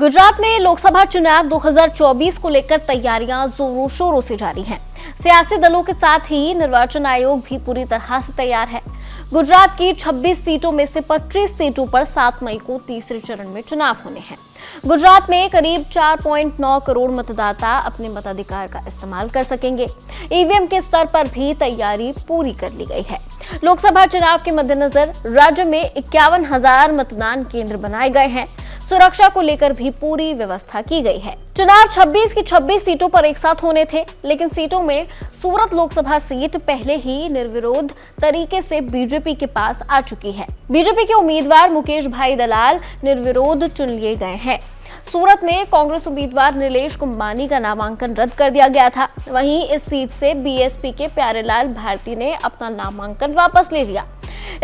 गुजरात में लोकसभा चुनाव 2024 को लेकर तैयारियां जोरों शोरों से जारी हैं। सियासी दलों के साथ ही निर्वाचन आयोग भी पूरी तरह से तैयार है। गुजरात की 26 सीटों में से 25 सीटों पर 7 मई को तीसरे चरण में चुनाव होने हैं। गुजरात में करीब 4.9 करोड़ मतदाता अपने मताधिकार का इस्तेमाल कर सकेंगे। ईवीएम के स्तर पर भी तैयारी पूरी कर ली गई है। लोकसभा चुनाव के मद्देनजर राज्य में 51,000 मतदान केंद्र बनाए गए हैं। सुरक्षा को लेकर भी पूरी व्यवस्था की गई है। चुनाव 26 की 26 सीटों पर एक साथ होने थे, लेकिन सीटों में सूरत लोकसभा सीट पहले ही निर्विरोध तरीके से बीजेपी के पास आ चुकी है। बीजेपी के उम्मीदवार मुकेश भाई दलाल निर्विरोध चुन लिए गए हैं। सूरत में कांग्रेस उम्मीदवार नीलेश कुंबानी का नामांकन रद्द कर दिया गया था। वहीं इस सीट से बीएसपी के प्यारेलाल भारती ने अपना नामांकन वापस ले लिया।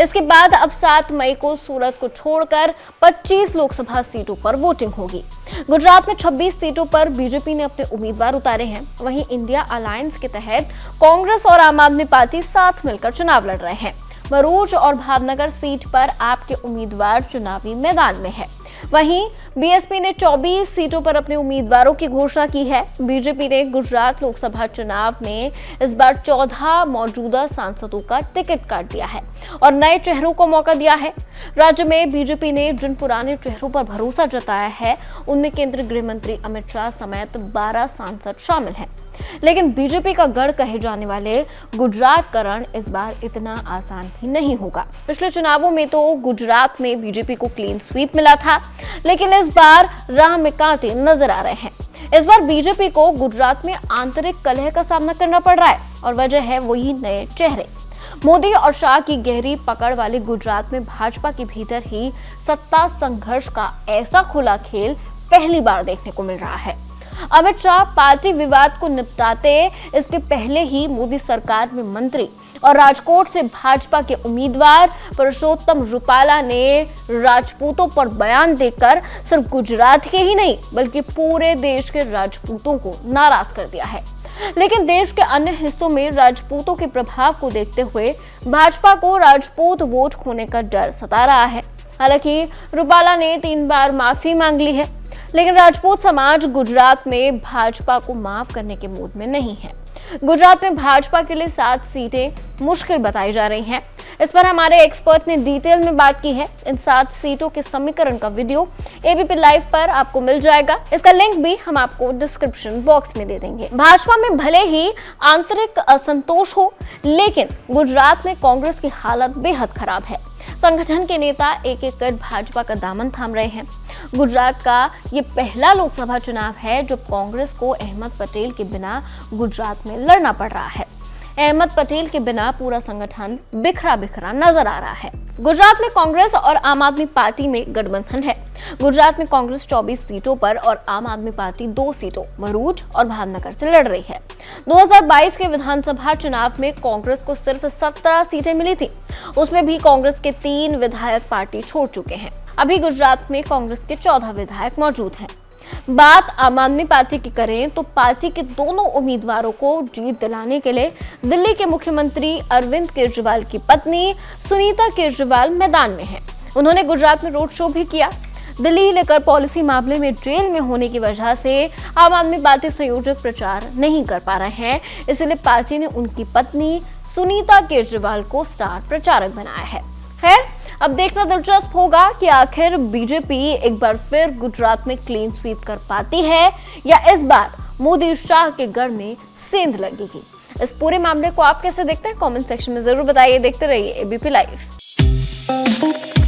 इसके बाद अब 7 मई को सूरत को छोड़कर 25 लोकसभा सीटों पर वोटिंग होगी। गुजरात में 26 सीटों पर बीजेपी ने अपने उम्मीदवार उतारे हैं। वहीं इंडिया अलायंस के तहत कांग्रेस और आम आदमी पार्टी साथ मिलकर चुनाव लड़ रहे हैं। भरूच और भावनगर सीट पर आप के उम्मीदवार चुनावी मैदान में है। वहीं बीएसपी ने 24 सीटों पर अपने उम्मीदवारों की घोषणा की है। बीजेपी ने गुजरात लोकसभा चुनाव में इस बार 14 मौजूदा सांसदों का टिकट काट दिया है और नए चेहरों को मौका दिया है। राज्य में बीजेपी ने जिन पुराने चेहरों पर भरोसा जताया है, उनमें केंद्रीय गृह मंत्री अमित शाह समेत 12 सांसद शामिल हैं। लेकिन बीजेपी का गढ़ कहे जाने वाले गुजरात का रण इस बार इतना आसान भी नहीं होगा। पिछले चुनावों में तो गुजरात में बीजेपी को क्लीन स्वीप मिला था, लेकिन इस बार राह में कांटे नजर आ रहे हैं। इस बार बीजेपी को गुजरात में आंतरिक कलह का सामना करना पड़ रहा है और वजह है वही नए चेहरे। मोदी और शाह की गहरी पकड़ वाले गुजरात में भाजपा के भीतर ही सत्ता संघर्ष का ऐसा खुला खेल पहली बार देखने को मिल रहा है। अमित शाह पार्टी विवाद को निपटाते इसके पहले ही मोदी सरकार में मंत्री और राजकोट से भाजपा के उम्मीदवार परषोत्तम रुपाला ने राजपूतों पर बयान देकर सिर्फ गुजरात के ही नहीं बल्कि पूरे देश के राजपूतों को नाराज कर दिया है। लेकिन देश के अन्य हिस्सों में राजपूतों के प्रभाव को देखते हुए भाजपा को राजपूत वोट खोने का डर सता रहा है। हालांकि रुपाला ने 3 बार माफी मांग ली है, लेकिन राजपूत समाज गुजरात में भाजपा को माफ करने के मूड में नहीं है। गुजरात में भाजपा के लिए 7 सीटें मुश्किल बताई जा रही हैं। इस पर हमारे एक्सपर्ट ने डिटेल में बात की है। इन 7 सीटों के समीकरण का वीडियो एबीपी लाइव पर आपको मिल जाएगा। इसका लिंक भी हम आपको डिस्क्रिप्शन बॉक्स में दे देंगे। भाजपा में भले ही आंतरिक असंतोष हो, लेकिन गुजरात में कांग्रेस की हालत बेहद खराब है। संगठन के नेता एक एक कर भाजपा का दामन थाम रहे हैं। गुजरात का ये पहला लोकसभा चुनाव है जब कांग्रेस को अहमद पटेल के बिना गुजरात में लड़ना पड़ रहा है। अहमद पटेल के बिना पूरा संगठन बिखरा बिखरा नजर आ रहा है। गुजरात में कांग्रेस और आम आदमी पार्टी में गठबंधन है। गुजरात में कांग्रेस 24 सीटों पर और आम आदमी पार्टी 2 सीटों भरूच और भावनगर से लड़ रही है। 2022 के विधानसभा चुनाव में कांग्रेस को सिर्फ 17 सीटें मिली थी। उसमें भी कांग्रेस के 3 विधायक पार्टी छोड़ चुके हैं। अभी गुजरात में कांग्रेस के 14 विधायक मौजूद हैं। बात आम आदमी पार्टी की करें तो पार्टी के दोनों उम्मीदवारों को जीत दिलाने के लिए दिल्ली के मुख्यमंत्री अरविंद केजरीवाल की पत्नी सुनीता केजरीवाल मैदान में हैं। उन्होंने गुजरात में रोड शो भी किया। दिल्ली लेकर पॉलिसी मामले में जेल में होने की वजह से आम आदमी पार्टी संयोजक प्रचार नहीं कर पा रहे हैं, इसलिए पार्टी ने उनकी पत्नी सुनीता केजरीवाल को स्टार प्रचारक बनाया है। खैर, अब देखना दिलचस्प होगा कि आखिर बीजेपी एक बार फिर गुजरात में क्लीन स्वीप कर पाती है या इस बार मोदी शाह के गढ़ में सेंध लगेगी। इस पूरे मामले को आप कैसे देखते हैं? कमेंट सेक्शन में जरूर बताइए। देखते रहिए एबीपी लाइव।